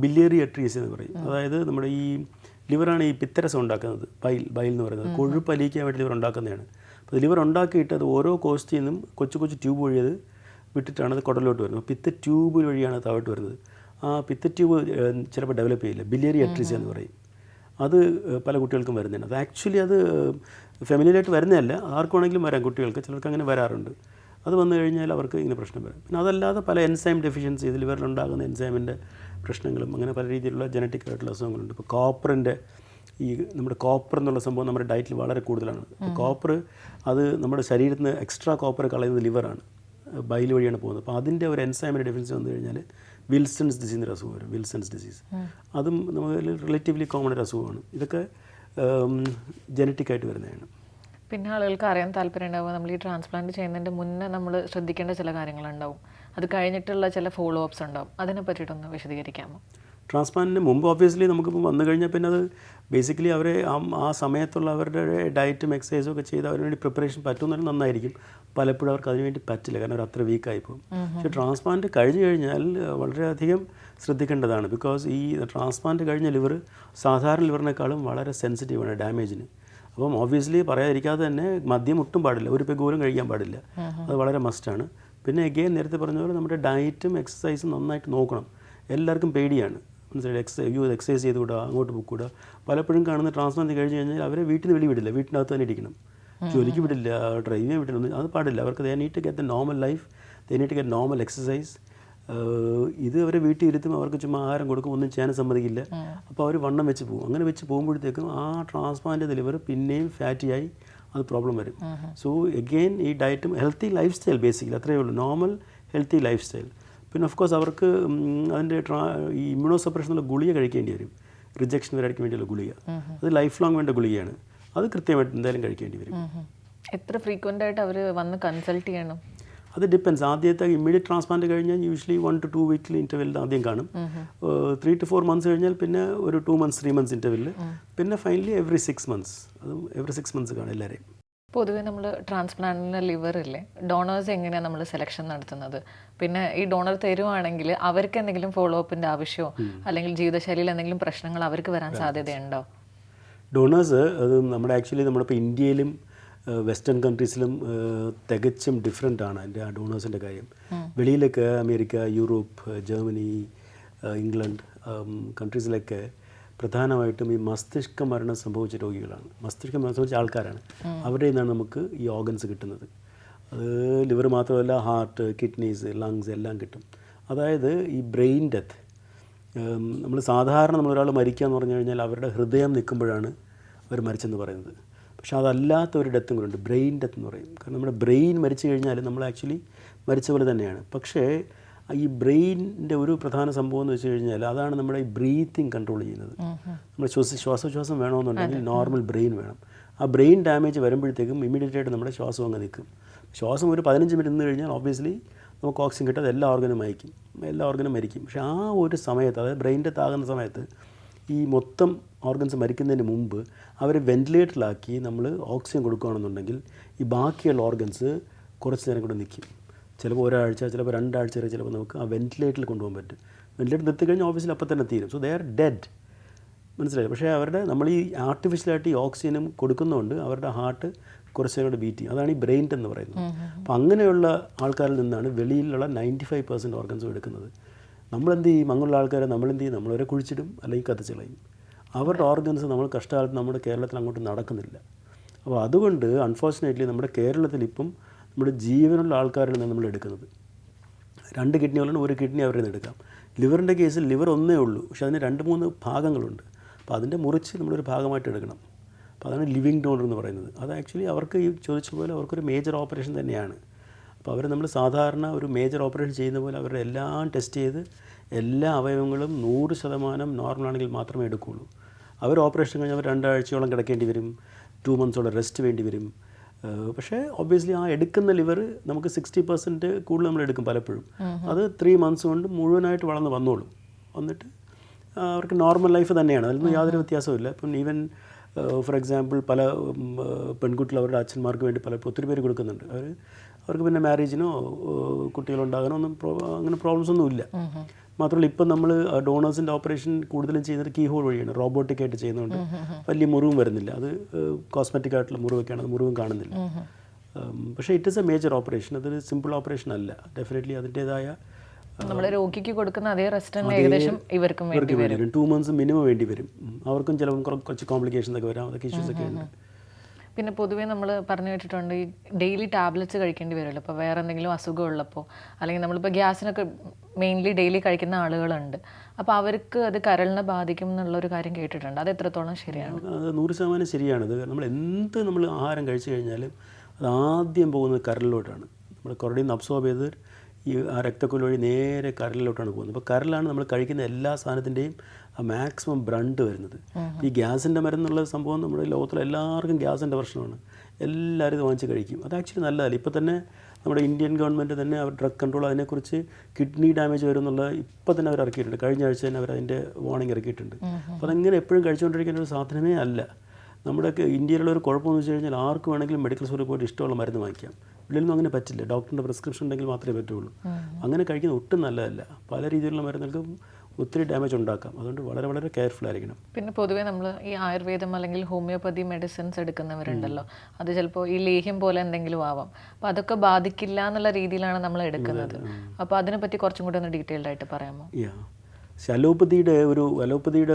ബിലിയറി അട്രീസ് എന്ന് പറയും. അതായത് നമ്മുടെ ഈ ലിവറാണ് ഈ പിത്തരസം ഉണ്ടാക്കുന്നത്. ബൈൽ എന്ന് പറയുന്നത് കൊഴുപ്പ് അലിയിക്കാൻ വേണ്ടി ലിവർ ഉണ്ടാക്കുന്നതാണ്. അപ്പോൾ ലിവർ ഉണ്ടാക്കിയിട്ട് അത് ഓരോ കോസ്റ്റിൽ നിന്നും കൊച്ചു കൊച്ചു ട്യൂബ് വഴി അത് വിട്ടിട്ടാണ് അത് കുടലോട്ട് വരുന്നത്. പിത്ത ട്യൂബ് വഴിയാണ് താഴോട്ട് വരുന്നത്. ആ പിത്ത ട്യൂബ് ചിലപ്പോൾ ഡെവലപ്പ് ചെയ്യില്ല, ബിലിയറി അട്രീസ് എന്ന് പറയും. അത് പല കുട്ടികൾക്കും വരുന്നതാണ്. അത് ആക്ച്വലി അത് ഫെമിലിയിലായിട്ട് വരുന്നതല്ല, ആർക്ക് വേണമെങ്കിലും വരാം. കുട്ടികൾക്ക് ചിലർക്ക് അങ്ങനെ വരാറുണ്ട്. അത് വന്നു കഴിഞ്ഞാൽ അവർക്ക് ഇങ്ങനെ പ്രശ്നം വരും. പിന്നെ അതല്ലാതെ പല എൻസൈം ഡെഫിഷ്യൻസി, ഇതിൽ ലിവറിലുണ്ടാകുന്ന എൻസൈമിൻ്റെ പ്രശ്നങ്ങളും അങ്ങനെ പല രീതിയിലുള്ള ജനറ്റിക് ആയിട്ടുള്ള അസുഖങ്ങളുണ്ട്. ഇപ്പോൾ കോപ്പറിൻ്റെ നമ്മുടെ കോപ്പർ എന്നുള്ള സംഭവം നമ്മുടെ ഡയറ്റിൽ വളരെ കൂടുതലാണ്. കോപ്പർ അത് നമ്മുടെ ശരീരത്തിൽ നിന്ന് എക്സ്ട്രാ കോപ്പർ കളയുന്നത് ലിവറാണ്, ബൈൽ വഴിയാണ് പോകുന്നത്. അപ്പോൾ അതിൻ്റെ ഒരു എൻസൈമിൻ്റെ ഡെഫിഷ്യൻസി വന്നു കഴിഞ്ഞാൽ വിൽസൺസ് ഡിസീസിൻ്റെ അസുഖം വരും. വിൽസൺസ് ഡിസീസ് അതും നമുക്ക് റിലേറ്റീവ്ലി കോമൺ ഒരു അസുഖമാണ്. ഇതൊക്കെ ജനറ്റിക്കായിട്ട് വരുന്നതാണ്. പിന്നെ ആളുകൾക്ക് അറിയാൻ താല്പര്യം ഉണ്ടാവുക, നമ്മൾ ഈ ട്രാൻസ്പ്ലാന്റ് ചെയ്യുന്നതിൻ്റെ മുന്നേ നമ്മൾ ശ്രദ്ധിക്കേണ്ട ചില കാര്യങ്ങളുണ്ടാവും, അത് കഴിഞ്ഞിട്ടുള്ള ചില ഫോളോ അപ്സ് ഉണ്ടാവും. അതിനെ പറ്റിയിട്ടൊന്ന് വിശദീകരിക്കാമോ? ട്രാൻസ്പ്ലാന്റിന് മുമ്പ് ഓബ്വിയസ്ലി നമുക്കിപ്പോൾ വന്നു കഴിഞ്ഞാൽ പിന്നെ അത് ബേസിക്കലി അവരെ ആ സമയത്തുള്ള അവരുടെ ഡയറ്റും എക്സസൈസും ഒക്കെ ചെയ്ത് അതിന് വേണ്ടി പ്രിപ്പറേഷൻ പറ്റുന്നതിന് നന്നായിരിക്കും. പലപ്പോഴും അവർക്ക് അതിനുവേണ്ടി പറ്റില്ല, കാരണം അവർ അത്ര വീക്കായി പോകും. പക്ഷേ ട്രാൻസ്പ്ലാന്റ് കഴിഞ്ഞ് കഴിഞ്ഞാൽ വളരെയധികം ശ്രദ്ധിക്കേണ്ടതാണ്. ബിക്കോസ് ഈ ട്രാൻസ്പ്ലാന്റ് കഴിഞ്ഞ ലിവർ സാധാരണ ലിവറിനേക്കാളും വളരെ സെൻസിറ്റീവാണ് ഡാമേജിന്. അപ്പം ഓബ്വിയസ്ലി പറയാതിരിക്കാതെ തന്നെ മദ്യം ഒട്ടും പാടില്ല, ഒരു പെഗ് പോലും കഴിക്കാൻ പാടില്ല. അത് വളരെ മസ്റ്റാണ്. പിന്നെ എഗെയിൻ നേരത്തെ പറഞ്ഞ പോലെ നമ്മുടെ ഡയറ്റും എക്സസൈസും നന്നായിട്ട് നോക്കണം. എല്ലാവർക്കും പേടിയാണ്, മനസ്സിലായി, എക്സസൈസ് ചെയ്തുകൂടാ, അങ്ങോട്ട് പോയിക്കൂടാ. പലപ്പോഴും കാണുന്ന ട്രാൻസ്പ്ലാന്റ് കഴിഞ്ഞ് കഴിഞ്ഞാൽ അവരെ വീട്ടിൽ നിന്ന് വെളി വിടില്ല, വീട്ടിനകത്ത് തന്നെ ഇരിക്കണം, ജോലിക്ക് വിടില്ല, ഡ്രൈവിംഗ് വിടില്ല, അത് പാടില്ല. അവർക്ക് they need to get the normal life, they need to get normal exercise. ഇത് അവരെ വീട്ടിൽ ഇരുത്തും, അവർക്ക് ചുമ്മാ ആഹാരം കൊടുക്കും, ഒന്നും ചെയ്യാനും സമ്മതിക്കില്ല. അപ്പോൾ അവർ വണ്ണം വെച്ച് പോകും. അങ്ങനെ വെച്ച് പോകുമ്പോഴത്തേക്കും ആ ട്രാൻസ്പ്ലാന്റ് ലിവർ പിന്നെയും ഫാറ്റിയായി അത് പ്രോബ്ലം വരും. സോ എഗെയിൻ ഈ ഡയറ്റും ഹെൽത്തി ലൈഫ് സ്റ്റൈൽ, ബേസിക്കലി അത്രയേ ഉള്ളൂ, നോർമൽ ഹെൽത്തി ലൈഫ് സ്റ്റൈൽ. പിന്നെ ഓഫ് കോഴ്സ് അവർക്ക് അതിൻ്റെ ഈ ഇമ്മ്യൂണോ സപ്രഷനുള്ള ഗുളിക കഴിക്കേണ്ടി വരും, റിജക്ഷൻ വരാതിരിക്കാൻ വേണ്ടിയുള്ള ഗുളിക. അത് ലൈഫ് ലോങ് വേണ്ട ഗുളികയാണ്, അത് കൃത്യമായിട്ട് എന്തായാലും കഴിക്കേണ്ടി വരും. എത്ര ഫ്രീക്വൻ്റ് ആയിട്ട് അവർ വന്ന് കൺസൾട്ട് ചെയ്യണം? അത് ഡിപ്പെൻസ്. ആദ്യത്തെ ഇമ്മീഡിയറ്റ് ട്രാൻസ്പ്ലാന്റ് കഴിഞ്ഞാൽ യൂഷ്വലി 1 to 2 വീക്കിൽ ഇൻ്റർവെല്ലിൽ ആദ്യം കാണും. 3 to 4 months കഴിഞ്ഞാൽ പിന്നെ ഒരു 2 months 3 months ഇൻ്റർവെല്ലിൽ, പിന്നെ ഫൈനലി എവറി 6 months. അതും എവറി 6 months കാണും എല്ലാവരെയും. പൊതുവേ നമ്മൾ ട്രാൻസ്പ്ലാന്റിന് ലിവർ ഇല്ലേ, ഡോണേഴ്സ് എങ്ങനെയാണ് നമ്മൾ സെലക്ഷൻ നടത്തുന്നത്? പിന്നെ ഈ ഡോണർ തരുവാണെങ്കിൽ അവർക്ക് എന്തെങ്കിലും ഫോളോ അപ്പിൻ്റെ ആവശ്യമോ അല്ലെങ്കിൽ ജീവിതശൈലിയിൽ എന്തെങ്കിലും പ്രശ്നങ്ങൾ അവർക്ക് വരാൻ സാധ്യതയുണ്ടോ? ഡോണേഴ്സ് അത് നമ്മുടെ ആക്ച്വലി നമ്മളിപ്പോൾ ഇന്ത്യയിലും വെസ്റ്റേൺ കൺട്രീസിലും തികച്ചും ഡിഫറെൻ്റ് ആണ് അതിൻ്റെ ആ ഡോണേഴ്സിൻ്റെ കാര്യം. വെളിയിലൊക്കെ അമേരിക്ക, യൂറോപ്പ്, ജർമ്മനി, ഇംഗ്ലണ്ട് കൺട്രീസിലൊക്കെ പ്രധാനമായിട്ടും ഈ മസ്തിഷ്ക മരണം സംഭവിച്ച രോഗികളാണ്, മസ്തിഷ്ക മരണം സംഭവിച്ച ആൾക്കാരാണ്. അവരുടെ നിന്നാണ് നമുക്ക് ഈ ഓർഗൻസ് കിട്ടുന്നത്. അത് ലിവർ മാത്രമല്ല, ഹാർട്ട്, കിഡ്നീസ്, ലങ്സ് എല്ലാം കിട്ടും. അതായത് ഈ ബ്രെയിൻ ഡെത്ത്, നമ്മൾ സാധാരണ നമ്മളൊരാൾ മരിക്കുക എന്ന് പറഞ്ഞു കഴിഞ്ഞാൽ അവരുടെ ഹൃദയം നിൽക്കുമ്പോഴാണ് അവർ മരിച്ചെന്ന് പറയുന്നത്. പക്ഷെ അതല്ലാത്ത ഒരു ഡെത്തും കൂടെ ഉണ്ട്, ബ്രെയിൻ ഡെത്ത് എന്ന് പറയും. കാരണം നമ്മുടെ ബ്രെയിൻ മരിച്ചു കഴിഞ്ഞാൽ നമ്മൾ ആക്ച്വലി മരിച്ച പോലെ തന്നെയാണ്. പക്ഷേ ഈ ബ്രെയിനിൻ്റെ ഒരു പ്രധാന സംഭവം എന്ന് വെച്ച് കഴിഞ്ഞാൽ അതാണ് നമ്മുടെ ഈ ബ്രീത്തിങ് കൺട്രോൾ ചെയ്യുന്നത്. നമ്മൾ ശ്വാസോച്ഛ്വാസം വേണമെന്നുണ്ടെങ്കിൽ നോർമൽ ബ്രെയിൻ വേണം. ആ ബ്രെയിൻ ഡാമേജ് വരുമ്പോഴത്തേക്കും ഇമ്മീഡിയറ്റ് ആയിട്ട് നമ്മുടെ ശ്വാസം അങ്ങ് നിൽക്കും. ശ്വാസം ഒരു 15 മിനിറ്റ് നിന്ന് കഴിഞ്ഞാൽ ഓബ്വിയസ്ലി നമുക്ക് ഓക്സിജൻ കിട്ടാതെ എല്ലാ ഓർഗനും മരിക്കും. പക്ഷേ ആ ഒരു സമയത്ത്, അതായത് ബ്രെയിനിൻ്റെ താകുന്ന സമയത്ത് ഈ മൊത്തം ഓർഗൻസ് മരിക്കുന്നതിന് മുമ്പ് അവരെ വെൻറ്റിലേറ്ററിലാക്കി നമ്മൾ ഓക്സിജൻ കൊടുക്കുകയാണെന്നുണ്ടെങ്കിൽ ഈ ബാക്കിയുള്ള ഓർഗൻസ് കുറച്ച് നേരം കൂടെ നിൽക്കും. ചിലപ്പോൾ ഒരാഴ്ച, ചിലപ്പോൾ 2 ആഴ്ച വരെ ചിലപ്പോൾ നമുക്ക് ആ വെൻറ്റിലേറ്ററിൽ കൊണ്ടുപോകാൻ പറ്റും. വെൻറ്റിലേറ്റർ നിർത്തി കഴിഞ്ഞാൽ ഓഫീസിൽ അപ്പം തന്നെ തീരും. സോ ദേ ആർ ഡെഡ്, മനസ്സിലായി. പക്ഷേ അവരുടെ നമ്മൾ ഈ ആർട്ടിഫിഷ്യലായിട്ട് ഈ ഓക്സിജനും കൊടുക്കുന്നതുകൊണ്ട് അവരുടെ ഹാർട്ട് കുറച്ച് നേരം കൂടെ ബീറ്റ് ചെയ്യും. അതാണ് ഈ ബ്രെയിൻ എന്ന് പറയുന്നത്. അപ്പോൾ അങ്ങനെയുള്ള ആൾക്കാരിൽ നിന്നാണ് വെളിയിലുള്ള 95% ഓർഗൻസും എടുക്കുന്നത്. നമ്മളെന്ത് ചെയ്യും, അങ്ങനെയുള്ള ആൾക്കാരെ നമ്മളെന്ത് ചെയ്യും, നമ്മളവരെ കുഴിച്ചിടും അല്ലെങ്കിൽ കത്തിച്ച് കളയും. അവരുടെ ഓർഗൻസ് നമ്മൾ കഷ്ടകാലത്ത് നമ്മുടെ കേരളത്തിൽ അങ്ങോട്ട് നടക്കുന്നില്ല. അപ്പോൾ അതുകൊണ്ട് അൺഫോർച്ചുനേറ്റ്ലി നമ്മുടെ കേരളത്തിൽ ഇപ്പം നമ്മുടെ ജീവനുള്ള ആൾക്കാരിൽ നിന്ന് നമ്മൾ എടുക്കുന്നത് 2 കിഡ്നികളുണ്ട്, 1 കിഡ്നി അവരിൽ നിന്ന് എടുക്കാം. ലിവറിൻ്റെ കേസിൽ ലിവർ ഒന്നേ ഉള്ളൂ, പക്ഷേ അതിന് 2-3 ഭാഗങ്ങളുണ്ട്. അപ്പോൾ അതിൻ്റെ മുറിച്ച് നമ്മളൊരു ഭാഗമായിട്ട് എടുക്കണം. അപ്പോൾ അതാണ് ലിവിങ് ഡോണർ എന്ന് പറയുന്നത്. അത് ആക്ച്വലി അവർക്ക് ഈ ചോദിച്ച പോലെ അവർക്കൊരു മേജർ ഓപ്പറേഷൻ തന്നെയാണ്. അപ്പോൾ അവർ നമ്മൾ സാധാരണ ഒരു മേജർ ഓപ്പറേഷൻ ചെയ്യുന്ന പോലെ അവരുടെ എല്ലാം ടെസ്റ്റ് ചെയ്ത് എല്ലാ അവയവങ്ങളും 100% നോർമലാണെങ്കിൽ മാത്രമേ എടുക്കുകയുള്ളൂ. അവർ ഓപ്പറേഷൻ കഴിഞ്ഞാൽ അവർ 2 ആഴ്ചയോളം കിടക്കേണ്ടി വരും, 2 months റെസ്റ്റ് വേണ്ടി വരും. പക്ഷേ ഒബ്വിയസ്ലി ആ എടുക്കുന്ന ലിവർ നമുക്ക് 60% കൂടുതൽ നമ്മൾ എടുക്കും പലപ്പോഴും. അത് 3 months കൊണ്ട് മുഴുവനായിട്ട് വന്നോളും. വന്നിട്ട് അവർക്ക് നോർമൽ ലൈഫ് തന്നെയാണ്, അതിലൊന്നും യാതൊരു വ്യത്യാസമില്ല. ഇപ്പം ഈവൻ ഫോർ എക്സാമ്പിൾ പല പെൺകുട്ടികൾ അവരുടെ അച്ഛന്മാർക്ക് വേണ്ടി ഒത്തിരി പേര് കൊടുക്കുന്നുണ്ട്. അവർക്ക് പിന്നെ മാരേജിനോ കുട്ടികളുണ്ടാകാനോ ഒന്നും അങ്ങനെ പ്രോബ്ലംസ് ഒന്നും ഇല്ല. മാത്രമല്ല ഇപ്പം നമ്മൾ ഡോണേഴ്സിൻ്റെ ഓപ്പറേഷൻ കൂടുതലും ചെയ്യുന്നത് കീ ഹോൾ വഴിയാണ്, റോബോട്ടിക്കായിട്ട് ചെയ്യുന്നതുകൊണ്ട് വലിയ മുറിവും വരുന്നില്ല. അത് കോസ്മെറ്റിക് ആയിട്ടുള്ള മുറിവൊക്കെയാണ്, അത് മുറിവും കാണുന്നില്ല. പക്ഷേ it is A major operation, അതൊരു സിമ്പിൾ ഓപ്പറേഷൻ അല്ല. ഡെഫിനറ്റ്ലി അതിൻ്റേതായ നമ്മൾ രോഗിക്ക് കൊടുക്കുന്ന അതേ റെസ്റ്റ് ഏകദേശം ഇവർക്കും വേണ്ടി വരും. 2 months മിനിമം വേണ്ടി വരും. അവർക്കും ചിലപ്പോൾ കുറച്ച് കോംപ്ലിക്കേഷൻസ് ഒക്കെ വരാം, അതൊക്കെ ഇഷ്യൂസ് ഒക്കെ ഉണ്ട്. പിന്നെ പൊതുവേ നമ്മൾ പറഞ്ഞു കേട്ടിട്ടുണ്ട് ഈ ഡെയിലി ടാബ്ലറ്റ്സ് കഴിക്കേണ്ടി വരുമല്ലോ. അപ്പോൾ വേറെ എന്തെങ്കിലും അസുഖം ഉള്ളപ്പോൾ, അല്ലെങ്കിൽ നമ്മളിപ്പോൾ ഗ്യാസിനൊക്കെ മെയിൻലി ഡെയിലി കഴിക്കുന്ന ആളുകളുണ്ട്. അപ്പോൾ അവർക്ക് അത് കരളിനെ ബാധിക്കും എന്നുള്ളൊരു കാര്യം കേട്ടിട്ടുണ്ട്. അത് എത്രത്തോളം ശരിയാണ്? അത് 100% ശരിയാണത്. നമ്മൾ ആഹാരം കഴിച്ചു കഴിഞ്ഞാലും അത് ആദ്യം പോകുന്നത് കരളിലോട്ടാണ്. നമ്മുടെ കൊറടിയിൽ നിന്ന് അബ്സോർബ് ചെയ്ത് ഈ ആ രക്തക്കുഴൽ വഴി നേരെ കരളിലോട്ടാണ് പോകുന്നത്. അപ്പോൾ കരളാണ് നമ്മൾ കഴിക്കുന്ന എല്ലാ സാധനത്തിൻ്റെയും മാക്സിമം ബ്രണ്ട് വരുന്നത്. ഈ ഗ്യാസിൻ്റെ മരുന്നുള്ള സംഭവം നമ്മുടെ ലോകത്തിലെ എല്ലാവർക്കും ഗ്യാസിൻ്റെ പ്രശ്നമാണ്. എല്ലാവരും ഇത് വാങ്ങിച്ച് കഴിക്കും. അത് ആക്ച്വലി നല്ലതല്ല. ഇപ്പോൾ തന്നെ നമ്മുടെ ഇന്ത്യൻ ഗവൺമെൻറ് തന്നെ അവർ ഡ്രഗ് കൺട്രോൾ അതിനെക്കുറിച്ച് കിഡ്നി ഡാമേജ് വരും എന്നുള്ള ഇപ്പോൾ തന്നെ അവർ ഇറക്കിയിട്ടുണ്ട്. കഴിഞ്ഞ ആഴ്ച തന്നെ അവർ അതിൻ്റെ വാർണിംഗ് ഇറക്കിയിട്ടുണ്ട്. അപ്പോൾ അതങ്ങനെ എപ്പോഴും കഴിച്ചുകൊണ്ടിരിക്കുന്ന ഒരു സാധനമേ അല്ല. നമ്മുടെ ഇന്ത്യയിലുള്ള ഒരു കുഴപ്പമെന്ന് വെച്ച് കഴിഞ്ഞാൽ ആർക്ക് വേണമെങ്കിലും മെഡിക്കൽ സ്റ്റോറിൽ പോയിട്ട് ഇഷ്ടമുള്ള മരുന്ന് വാങ്ങിക്കാം. ഇതിലൊന്നും അങ്ങനെ പറ്റില്ല. ഡോക്ടറിൻ്റെ പ്രിസ്ക്രിപ്ഷൻ ഉണ്ടെങ്കിൽ മാത്രമേ പറ്റുള്ളൂ. അങ്ങനെ കഴിക്കുന്നത് ഒട്ടും നല്ലതല്ല. പല രീതിയിലുള്ള മരുന്നുകൾക്കും ഒത്തിരി ഡാമേജ് ഉണ്ടാക്കാം. അതുകൊണ്ട് വളരെ വളരെ കെയർഫുൾ ആയിരിക്കണം. പിന്നെ പൊതുവേ നമ്മൾ ഈ ആയുർവേദം അല്ലെങ്കിൽ ഹോമിയോപ്പതി മെഡിസിൻസ് എടുക്കുന്നവരുണ്ടല്ലോ, അത് ചിലപ്പോൾ ഈ ലേഹ്യം പോലെ എന്തെങ്കിലും ആവാം. അപ്പോൾ അതൊക്കെ ബാധിക്കില്ല എന്നുള്ള രീതിയിലാണ് നമ്മൾ എടുക്കുന്നത്. അപ്പോൾ അതിനെപ്പറ്റി കുറച്ചും കൂടി ഒന്ന് ഡീറ്റെയിൽഡ് ആയിട്ട് പറയാമോ? അലോപ്പതിയുടെ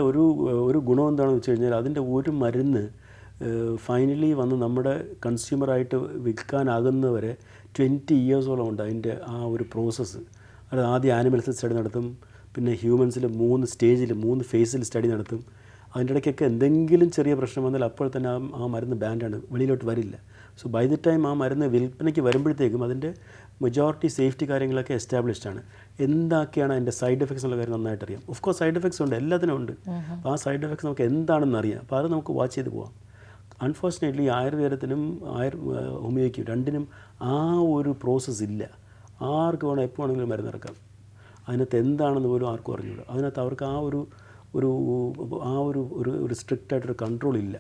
ഒരു ഗുണം എന്താണെന്ന് വെച്ച് കഴിഞ്ഞാൽ അതിൻ്റെ ഒരു മരുന്ന് ഫൈനലി വന്ന് നമ്മുടെ കൺസ്യൂമറായിട്ട് വിൽക്കാനാകുന്നവരെ 20 yearsോളം ഉണ്ട് അതിൻ്റെ ആ ഒരു പ്രോസസ്സ്. അത് ആദ്യം ആനിമൽസിൽ സ്റ്റഡി നടത്തും, പിന്നെ ഹ്യൂമൻസിൽ 3 സ്റ്റേജിൽ 3 ഫേസിൽ സ്റ്റഡി നടത്തും. അതിൻ്റെ ഇടയ്ക്കൊക്കെ എന്തെങ്കിലും ചെറിയ പ്രശ്നം വന്നാൽ അപ്പോൾ തന്നെ ആ മരുന്ന് ബാൻഡാണ്, വെളിയിലോട്ട് വരില്ല. സോ ബൈ ദി ടൈം ആ മരുന്ന് വിൽപ്പനയ്ക്ക് വരുമ്പോഴത്തേക്കും അതിൻ്റെ മെജോറിറ്റി സേഫ്റ്റി കാര്യങ്ങളൊക്കെ എസ്റ്റാബ്ലിഷ്ഡ് ആണ്. എന്തൊക്കെയാണ് അതിൻ്റെ സൈഡ് എഫക്ട്സ് ഉള്ള കാര്യം നന്നായിട്ട് അറിയാം. ഓഫ് കോഴ്സ് സൈഡ് എഫക്ട്സ് ഉണ്ട്, എല്ലാത്തിനും ഉണ്ട്. അപ്പോൾ ആ സൈഡ് എഫക്ട്സ് നമുക്ക് എന്താണെന്ന് അറിയാം. അപ്പോൾ അത് നമുക്ക് വാച്ച് ചെയ്ത് പോകാം. അൺഫോർച്ചുനേറ്റ്ലി ആയുർവേദത്തിനും ഹോമിയോയ്ക്കും രണ്ടിനും ആ ഒരു പ്രോസസ്സ് ഇല്ല. ആർക്ക് വേണം എപ്പോൾ വേണമെങ്കിലും മരുന്നിറക്കാം. അതിനകത്ത് എന്താണെന്ന് പോലും ആർക്കും അറിഞ്ഞൂടാ. അതിനകത്ത് അവർക്ക് ഒരു സ്ട്രിക്റ്റായിട്ടൊരു കൺട്രോൾ ഇല്ല.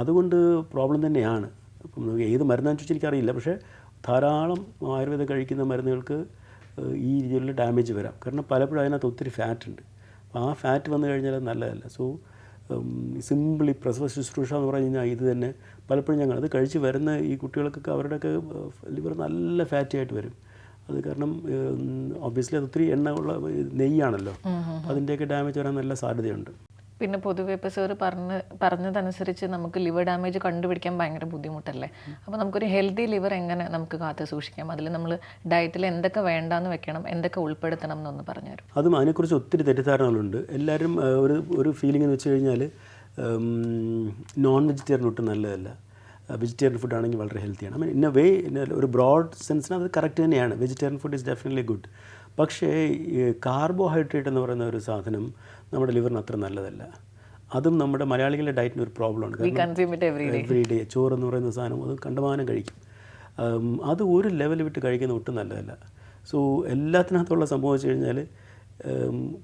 അതുകൊണ്ട് പ്രോബ്ലം തന്നെയാണ്. ഇപ്പം ഏത് മരുന്നാന്ന് ചോദിച്ചാൽ എനിക്കറിയില്ല. പക്ഷേ ധാരാളം ആയുർവേദം കഴിക്കുന്ന മരുന്നുകൾക്ക് ഈ രീതിയിലുള്ള ഡാമേജ് വരാം. കാരണം പലപ്പോഴും അതിനകത്ത് ഒത്തിരി ഫാറ്റ് ഉണ്ട്. അപ്പോൾ ആ ഫാറ്റ് വന്നു കഴിഞ്ഞാൽ അത് നല്ലതല്ല. സോ സിമ്പിളി പ്രസവ ശുശ്രൂഷ എന്ന് പറഞ്ഞു കഴിഞ്ഞാൽ ഇത് തന്നെ പലപ്പോഴും അത് കഴിച്ച് വരുന്ന ഈ കുട്ടികൾക്കൊക്കെ അവരുടെയൊക്കെ ലിവർ നല്ല ഫാറ്റി ആയിട്ട് വരും. അത് കാരണം ഒബ്വിയസ്ലി അത് ഒത്തിരി എണ്ണ ഉള്ള നെയ്യാണല്ലോ, അതിൻ്റെയൊക്കെ ഡാമേജ് വരാൻ നല്ല സാധ്യതയുണ്ട്. പിന്നെ പൊതുവെ ഇപ്പോൾ സാർ പറഞ്ഞതനുസരിച്ച് നമുക്ക് ലിവർ ഡാമേജ് കണ്ടുപിടിക്കാൻ ഭയങ്കര ബുദ്ധിമുട്ടല്ലേ. അപ്പോൾ നമുക്കൊരു ഹെൽത്തി ലിവർ എങ്ങനെ നമുക്ക് കാത്തു സൂക്ഷിക്കാം? അതിൽ നമ്മൾ ഡയറ്റിൽ എന്തൊക്കെ വേണ്ടാന്ന് വെക്കണം, എന്തൊക്കെ ഉൾപ്പെടുത്തണം എന്നൊന്ന് പറഞ്ഞുതരും. അതും അതിനെക്കുറിച്ച് ഒത്തിരി തെറ്റിദ്ധാരണകളുണ്ട്. എല്ലാവരും ഒരു ഫീലിംഗ് എന്ന് വെച്ച് കഴിഞ്ഞാൽ നോൺ വെജിറ്റേറിയൻ ഒട്ടും നല്ലതല്ല, വെജിറ്റേറിയൻ ഫുഡ് ആണെങ്കിൽ വളരെ ഹെൽത്തിയാണ്. ഇൻ എ വേ, ഒരു ബ്രോഡ് സെൻസിന് അത് കറക്റ്റ് തന്നെയാണ്. Vegetarian food is definitely good. പക്ഷേ കാർബോഹൈഡ്രേറ്റ് എന്ന് പറയുന്ന ഒരു സാധനം നമ്മുടെ ലിവറിന് അത്ര നല്ലതല്ല. അതും നമ്മുടെ മലയാളികളുടെ ഡയറ്റിന് ഒരു പ്രോബ്ലമാണ്. എവറി ഡേ ചോറെന്ന് പറയുന്ന സാധനം അത് കണ്ടമാനം കഴിക്കും. അത് ഒരു ലെവൽ വിട്ട് കഴിക്കുന്ന ഒട്ടും നല്ലതല്ല. സോ എല്ലാത്തിനകത്തുള്ള സംഭവം വെച്ച് കഴിഞ്ഞാൽ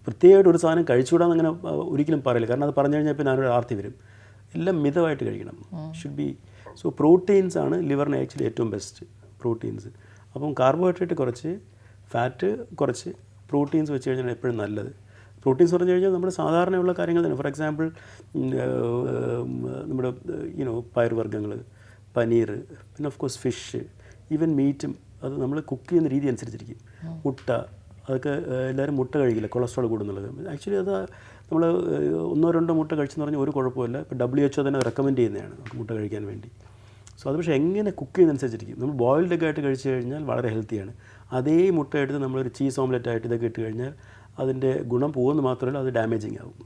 പ്രത്യേകമായിട്ട് ഒരു സാധനം കഴിച്ചുകൂടാന്ന് അങ്ങനെ ഒരിക്കലും പറയില്ല. കാരണം അത് പറഞ്ഞു കഴിഞ്ഞാൽ പിന്നെ അതിനൊരു ആർത്തി വരും. എല്ലാം മിതമായിട്ട് കഴിക്കണം. Should be. സോ പ്രോട്ടീൻസ് ആണ് ലിവറിന് ആക്ച്വലി ഏറ്റവും ബെസ്റ്റ് പ്രോട്ടീൻസ്. അപ്പം കാർബോഹൈഡ്രേറ്റ് കുറച്ച്, ഫാറ്റ് കുറച്ച്, പ്രോട്ടീൻസ് വെച്ച് കഴിഞ്ഞാൽ എപ്പോഴും നല്ലത്. പ്രോട്ടീൻസ് പറഞ്ഞു കഴിഞ്ഞാൽ നമ്മുടെ സാധാരണയുള്ള കാര്യങ്ങൾ തന്നെ. ഫോർ എക്സാമ്പിൾ നമ്മുടെ പയർവർഗ്ഗങ്ങൾ, പനീർ, പിന്നെ ഓഫ് കോഴ്സ് ഫിഷ്, ഈവൻ മീറ്റും. അത് നമ്മൾ കുക്ക് ചെയ്യുന്ന രീതി അനുസരിച്ചിരിക്കും. മുട്ട, അതൊക്കെ എല്ലാവരും മുട്ട കഴിക്കില്ല, കൊളസ്ട്രോൾ കൂടുന്നുള്ളത്. ആക്ച്വലി അത് നമ്മൾ 1-2 മുട്ട കഴിച്ചെന്ന് പറഞ്ഞാൽ ഒരു കുഴപ്പമില്ല. ഇപ്പോൾ WHO തന്നെ റെക്കമെൻഡ് ചെയ്യുന്നതാണ് മുട്ട കഴിക്കാൻ വേണ്ടി. സോ അത് പക്ഷേ എങ്ങനെ കുക്ക് ചെയ്യുന്നതനുസരിച്ചിരിക്കും. നമ്മൾ ബോയിൽഡ് എഗ് ആയിട്ട് കഴിച്ചു കഴിഞ്ഞാൽ വളരെ ഹെൽത്തിയാണ്. അതേ മുട്ട എടുത്ത് നമ്മളൊരു ചീസ് ഓംലെറ്റ് ആയിട്ട് ഇതൊക്കെ ഇട്ട് കഴിഞ്ഞാൽ അതിൻ്റെ ഗുണം പോകുന്നത് മാത്രമല്ല അത് ഡാമേജിങ് ആകും.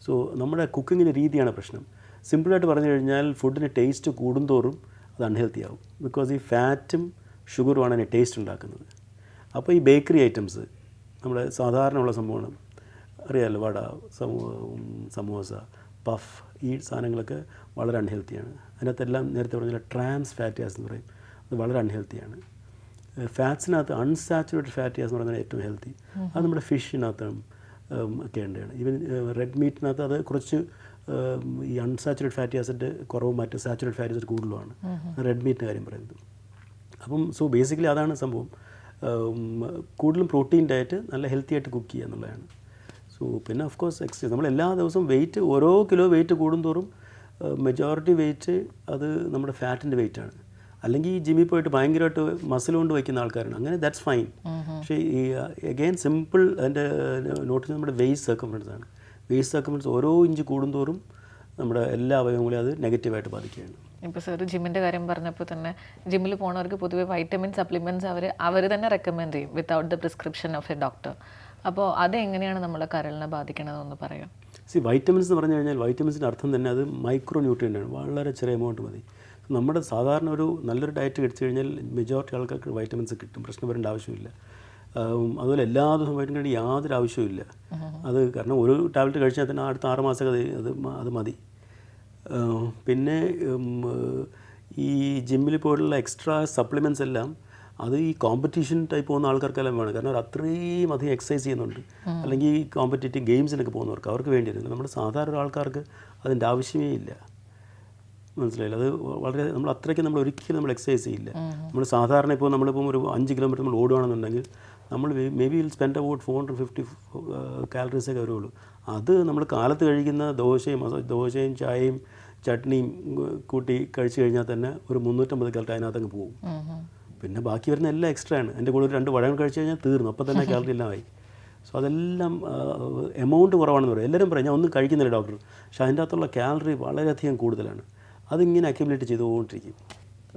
സോ നമ്മുടെ കുക്കിങ്ങിൻ്റെ രീതിയാണ് പ്രശ്നം. സിമ്പിളായിട്ട് പറഞ്ഞു കഴിഞ്ഞാൽ ഫുഡിന് ടേസ്റ്റ് കൂടുന്തോറും അത് അൺഹെൽത്തി ആകും. ബിക്കോസ് ഈ ഫാറ്റും ഷുഗറുമാണ് അതിനെ ടേസ്റ്റ് ഉണ്ടാക്കുന്നത്. അപ്പോൾ ഈ ബേക്കറി ഐറ്റംസ് നമ്മുടെ സാധാരണ ഉള്ള സംഭവമാണ്, അറിയാമല്ലോ, വട, സമോസ, പഫ്, ഈ സാധനങ്ങളൊക്കെ വളരെ അൺഹെൽത്തിയാണ്. അതിനകത്തെല്ലാം നേരത്തെ പറഞ്ഞാൽ ട്രാൻസ് ഫാറ്റി ആസിഡ് എന്ന് പറയും, അത് വളരെ അൺഹെൽത്തിയാണ്. ഫാറ്റ്സിനകത്ത് അൺസാച്ചുറേറ്റഡ് ഫാറ്റി ആസിഡ് എന്ന് പറയുന്നത് ഏറ്റവും ഹെൽത്തി. അത് നമ്മുടെ ഫിഷിനകത്തും ഒക്കെ ഉണ്ട്. ഈവൻ റെഡ് മീറ്റിനകത്ത് അത് കുറച്ച് ഈ അൺസാച്ചുറേറ്റഡ് ഫാറ്റി ആസിഡ് കുറവും മറ്റ് സാച്ചുറേറ്റഡ് ഫാറ്റി ആസിഡ് കൂടുതലുമാണ് റെഡ് മീറ്റിൻ്റെ കാര്യം പറയുന്നത്. അപ്പം സോ ബേസിക്കലി അതാണ് സംഭവം. കൂടുതലും പ്രോട്ടീൻ ഡയറ്റ് നല്ല ഹെൽത്തി ആയിട്ട് കുക്ക് ചെയ്യുക എന്നുള്ളതാണ്. സോ പിന്നെ ഓഫ് കോഴ്സ് എക്സസൈസ്. നമ്മൾ എല്ലാ ദിവസവും വെയിറ്റ് ഓരോ കിലോ വെയിറ്റ് കൂടുന്തോറും മെജോറിറ്റി വെയിറ്റ് അത് നമ്മുടെ ഫാറ്റിൻ്റെ വെയിറ്റാണ്. അല്ലെങ്കിൽ ഈ ജിമ്മിൽ പോയിട്ട് ഭയങ്കരമായിട്ട് മസിൽ കൊണ്ട് വയ്ക്കുന്ന ആൾക്കാരാണ്, അങ്ങനെ ദാറ്റ്സ് ഫൈൻ. പക്ഷേ ഈ അഗെയിൻ സിമ്പിൾ അതിൻ്റെ നോട്ടീസ് നമ്മുടെ വെയ്സ്റ്റ് സർക്കംഫറൻസ് ആണ്. വെയ്സ്റ്റ് സർക്കംഫറൻസ് ഓരോ ഇഞ്ച് കൂടുന്തോറും നമ്മുടെ എല്ലാ അവയവങ്ങളെയും അത് നെഗറ്റീവായിട്ട് ബാധിക്കുകയാണ്. ഇപ്പോൾ സാർ ജിമ്മിൻ്റെ കാര്യം പറഞ്ഞപ്പോൾ തന്നെ ജിമ്മിൽ പോകുന്നവർക്ക് പൊതുവെ വൈറ്റമിൻ സപ്ലിമെൻറ്റ്സ് അവർ തന്നെ റെക്കമെൻഡ് ചെയ്യും without the prescription of A doctor. അപ്പോൾ അതെങ്ങനെയാണ് നമ്മുടെ കരളിനെ ബാധിക്കണതെന്ന് പറയാം. വൈറ്റമിൻസ് എന്ന് പറഞ്ഞു കഴിഞ്ഞാൽ വൈറ്റമിൻസിൻ്റെ അർത്ഥം തന്നെ അത് മൈക്രോ ന്യൂട്രിയൻ്റ് ആണ്, വളരെ ചെറിയ എമൗണ്ട് മതി. നമ്മുടെ സാധാരണ ഒരു നല്ലൊരു ഡയറ്റ് കഴിച്ചു കഴിഞ്ഞാൽ മെജോറിറ്റി ആൾക്കാർക്ക് വൈറ്റമിൻസ് കിട്ടും, പ്രശ്നം വരേണ്ട ആവശ്യമില്ല. അതുപോലെ എല്ലാ ദിവസവും വൈറ്റമിൻ കഴിക്കേണ്ട യാതൊരു ആവശ്യമില്ല. അത് കാരണം ഒരു ടാബ്ലറ്റ് കഴിച്ചാൽ തന്നെ അടുത്ത 6 മാസമൊക്കെ അത് മതി. പിന്നെ ഈ ജിമ്മിൽ പോയിട്ടുള്ള എക്സ്ട്രാ സപ്ലിമെൻറ്റ്സ് എല്ലാം അത് ഈ കോമ്പറ്റീഷൻ ടൈപ്പ് പോകുന്ന ആൾക്കാർക്കെല്ലാം വേണം. കാരണം അവർ അത്രയും അധികം എക്സസൈസ് ചെയ്യുന്നുണ്ട്, അല്ലെങ്കിൽ ഈ കോമ്പറ്റേറ്റീവ് ഗെയിംസിനൊക്കെ പോകുന്നവർക്ക് അവർക്ക് വേണ്ടിയിരുന്നില്ല. നമ്മുടെ സാധാരണ ആൾക്കാർക്ക് അതിൻ്റെ ആവശ്യമേ ഇല്ല, മനസ്സിലായില്ല. അത് വളരെ നമ്മൾ അത്രയ്ക്ക് നമ്മൾ ഒരിക്കലും നമ്മൾ എക്സസൈസ് ചെയ്യില്ല. നമ്മൾ സാധാരണ ഇപ്പോൾ നമ്മളിപ്പം ഒരു 5 കിലോമീറ്റർ നമ്മൾ ഓടുകയാണെന്നുണ്ടെങ്കിൽ നമ്മൾ may be will spend about 450 കാലറീസൊക്കെ വരുള്ളൂ. അത് നമ്മൾ കാലത്ത് കഴിക്കുന്ന ദോശയും ചായയും ചട്നിയും കൂട്ടി കഴിച്ചു കഴിഞ്ഞാൽ തന്നെ ഒരു 350 കാലറി അതിനകത്തങ്ങ് പോകും. പിന്നെ ബാക്കി വരുന്ന എല്ലാം എക്സ്ട്രാ ആണ്. എൻ്റെ കൂടെ ഒരു 2 പഴങ്ങൾ കഴിച്ച് കഴിഞ്ഞാൽ തീർന്നു, അപ്പോൾ തന്നെ കാലറി എല്ലാം ആയി. സോ അതെല്ലാം എമൗണ്ട് കുറവാണെന്ന് പറയും. എല്ലാവരും പറയും ഞാൻ ഒന്നും കഴിക്കുന്നില്ല ഡോക്ടർ, പക്ഷെ അതിൻ്റെ അകത്തുള്ള കാലറി വളരെയധികം കൂടുതലാണ്. അതിങ്ങനെ അക്യുമുലേറ്റ് ചെയ്തുകൊണ്ടിരിക്കും.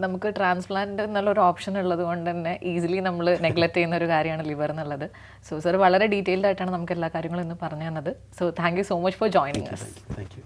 നമുക്ക് ട്രാൻസ്പ്ലാന്റ് എന്നുള്ളൊരു ഓപ്ഷൻ ഉള്ളത് കൊണ്ട് തന്നെ ഈസിലി നമ്മൾ നെഗ്ലക്ട് ചെയ്യുന്ന ഒരു കാര്യമാണ് ലിവർ എന്നുള്ളത്. സോ സർ വളരെ ഡീറ്റെയിൽഡ് ആയിട്ടാണ് നമുക്ക് എല്ലാ കാര്യങ്ങളും ഇന്ന് പറഞ്ഞു തന്നത്. So thank you so much for joining us. Thank you.